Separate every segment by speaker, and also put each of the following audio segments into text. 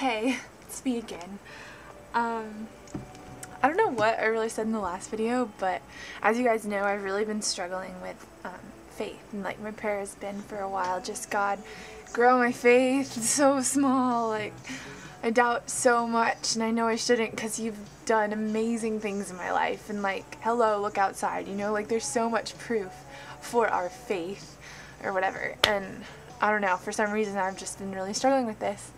Speaker 1: Hey, it's me again. I don't know what I really said in the last video, but as you guys know, I've really been struggling with faith, and like my prayer has been for a while, just God, grow my faith. It's so small, like I doubt so much, and I know I shouldn't because you've done amazing things in my life, and like, hello, look outside, you know, like there's so much proof for our faith or whatever, and I don't know, for some reason I've just been really struggling with this.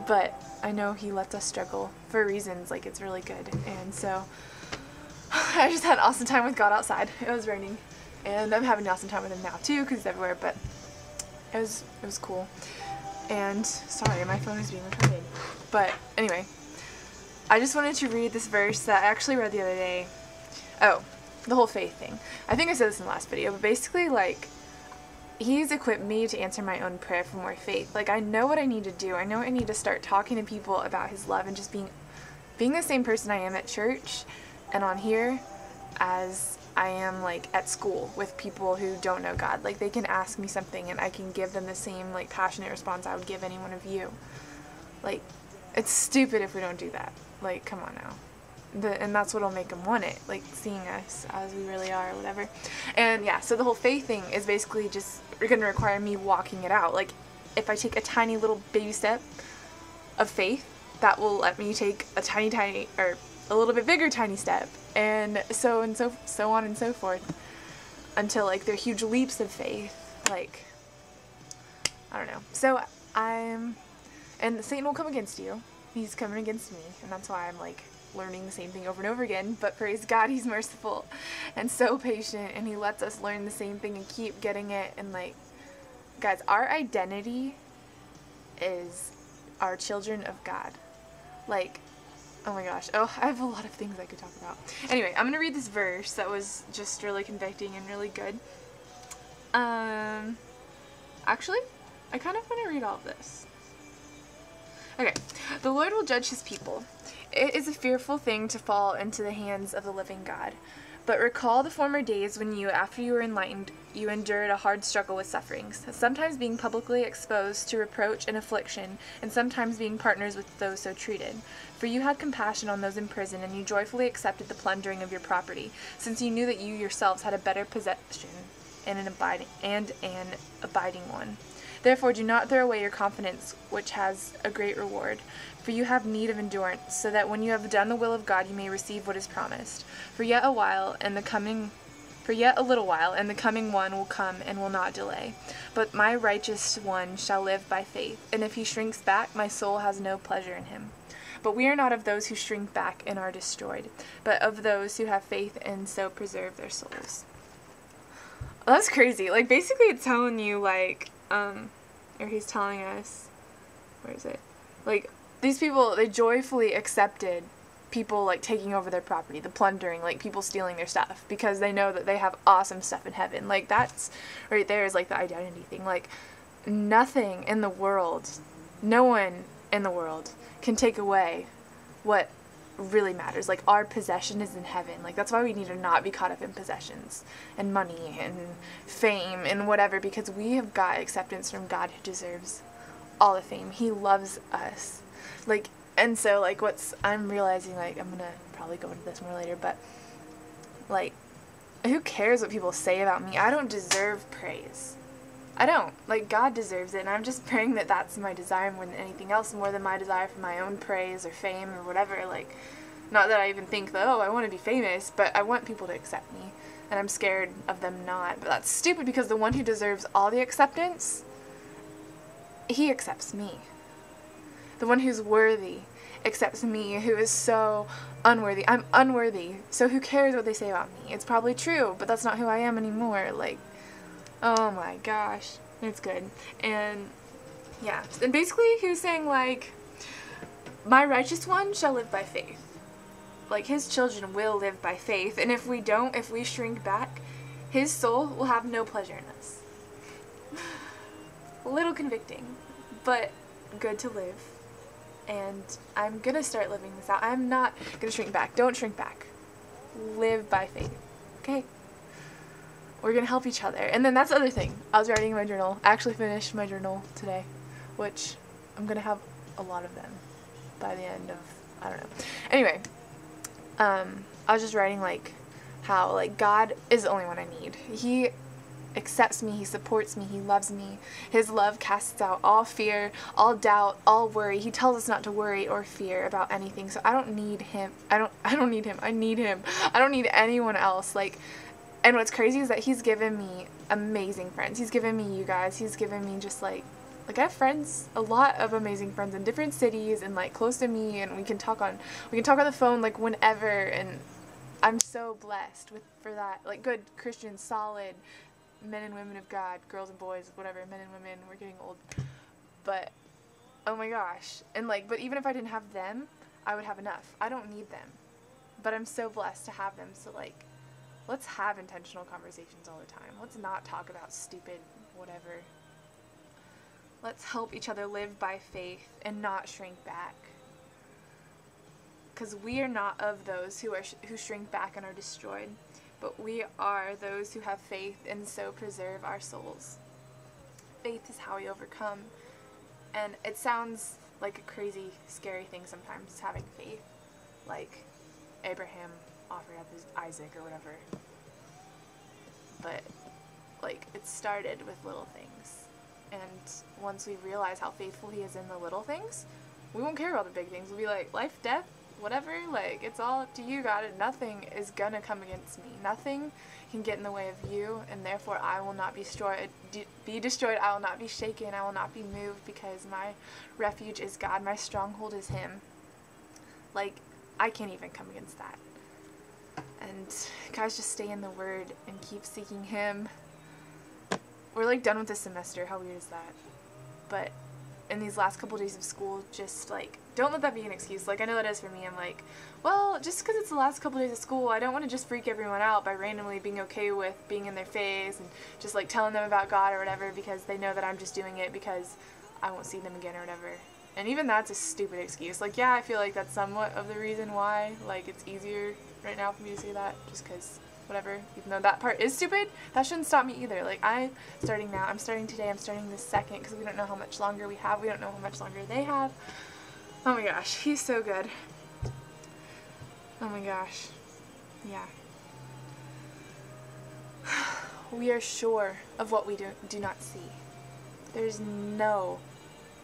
Speaker 1: But I know he lets us struggle for reasons, like it's really good. And so I just had an awesome time with God outside. It was raining, and I'm having an awesome time with him now too because he's everywhere, but it was cool. And sorry, my phone is being recorded. But anyway, I just wanted to read this verse that I actually read the other day. Oh, the whole faith thing. I think I said this in the last video, but basically like He's equipped me to answer my own prayer for more faith. Like, I know what I need to do. I know I need to start talking to people about His love and just being the same person I am at church and on here as I am, like, at school with people who don't know God. Like, they can ask me something and I can give them the same, like, passionate response I would give any one of you. Like, it's stupid if we don't do that. Like, come on now. And that's what'll make them want it, like seeing us as we really are or whatever. And yeah, so the whole faith thing is basically just going to require me walking it out. Like, if I take a tiny little baby step of faith, that will let me take a tiny, or a little bit bigger tiny step, and so on and so forth, until like they're huge leaps of faith. Like, I don't know. So and Satan will come against you. He's coming against me, and that's why I'm like learning the same thing over and over again, but praise God, He's merciful and so patient, and He lets us learn the same thing and keep getting it. And like, guys, our identity is our children of God. Like, oh my gosh, I have a lot of things I could talk about. Anyway, I'm gonna read this verse that was just really convicting and really good. Actually, I kind of want to read all of this. Okay, the Lord will judge His people. It is a fearful thing to fall into the hands of the living God. But recall the former days when you, after you were enlightened, you endured a hard struggle with sufferings, sometimes being publicly exposed to reproach and affliction, and sometimes being partners with those so treated. For you had compassion on those in prison, and you joyfully accepted the plundering of your property, since you knew that you yourselves had a better possession and an abiding one. Therefore do not throw away your confidence, which has a great reward. For you have need of endurance, so that when you have done the will of God you may receive what is promised. For yet a little while, and the coming one will come and will not delay. But my righteous one shall live by faith, and if he shrinks back, my soul has no pleasure in him. But we are not of those who shrink back and are destroyed, but of those who have faith and so preserve their souls. Well, that's crazy. Like, basically it's telling you, like, or he's telling us, where is it? Like, these people, they joyfully accepted people, like, taking over their property, the plundering, like, people stealing their stuff, because they know that they have awesome stuff in heaven. Like, that's, right there is, like, the identity thing. Like, nothing in the world, no one in the world can take away what really matters. Like, our possession is in heaven. Like, that's why we need to not be caught up in possessions and money and fame and whatever, because we have got acceptance from God, who deserves all the fame. He loves us. Like, and so like I'm realizing, like, I'm gonna probably go into this more later, but like, who cares what people say about me? I don't deserve praise. I don't. Like, God deserves it, and I'm just praying that that's my desire more than anything else, more than my desire for my own praise or fame or whatever. Like, not that I even think that, oh, I want to be famous, but I want people to accept me, and I'm scared of them not. But that's stupid, because the one who deserves all the acceptance, He accepts me. The one who's worthy accepts me, who is so unworthy. I'm unworthy, so who cares what they say about me? It's probably true, but that's not who I am anymore. Like, oh my gosh, it's good. And yeah, and basically he was saying, like, my righteous one shall live by faith. Like, His children will live by faith, and if we don't, if we shrink back, His soul will have no pleasure in us. A little convicting, but good to live. And I'm gonna start living this out. I'm not gonna shrink back. Don't shrink back. Live by faith. Okay? We're gonna help each other. And then that's the other thing. I was writing in my journal. I actually finished my journal today, which I'm gonna have a lot of them by the end of, I don't know. Anyway, I was just writing, like, how, like, God is the only one I need. He accepts me, he supports me, he loves me. His love casts out all fear, all doubt, all worry. He tells us not to worry or fear about anything. So I don't need him. I don't need him. I need him. I don't need anyone else. Like, and what's crazy is that he's given me amazing friends. He's given me you guys. He's given me just like I have friends, a lot of amazing friends in different cities and like close to me, and we can talk on the phone like whenever, and I'm so blessed for that. Like, good Christian, solid men and women of God, girls and boys, whatever, men and women, we're getting old. But oh my gosh. And like, but even if I didn't have them, I would have enough. I don't need them. But I'm so blessed to have them. So like, let's have intentional conversations all the time. Let's not talk about stupid whatever. Let's help each other live by faith and not shrink back. Because we are not of those who shrink back and are destroyed, but we are those who have faith and so preserve our souls. Faith is how we overcome. And it sounds like a crazy, scary thing sometimes, having faith. Like Abraham offered up his Isaac or whatever. But like, it started with little things. And once we realize how faithful he is in the little things, we won't care about the big things. We'll be like, life, death, whatever, like, it's all up to you, God, and nothing is gonna come against me. Nothing can get in the way of you, and therefore I will not be destroyed. I will not be shaken. I will not be moved, because my refuge is God. My stronghold is him. Like, I can't even come against that. And guys, just stay in the Word and keep seeking him. We're like done with this semester. How weird is that? But in these last couple days of school, just like, don't let that be an excuse. Like, I know that is for me. I'm like, well, just because it's the last couple days of school, I don't want to just freak everyone out by randomly being okay with being in their face and just like telling them about God or whatever, because they know that I'm just doing it because I won't see them again or whatever. And even that's a stupid excuse. Like, yeah, I feel like that's somewhat of the reason why, like, it's easier right now for me to say that, just because whatever, even though that part is stupid, that shouldn't stop me either. Like, I'm starting now, I'm starting today, I'm starting this second, because we don't know how much longer we have, we don't know how much longer they have. Oh my gosh, he's so good. Oh my gosh, yeah. We are sure of what we do not see. There's no,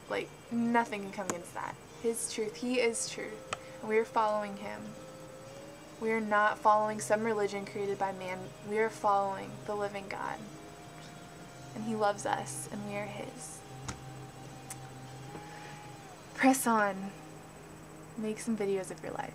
Speaker 1: like, nothing can come against that. His truth, he is truth, and we are following him. We are not following some religion created by man. We are following the living God. And he loves us, and we are his. Press on. Make some videos of your life.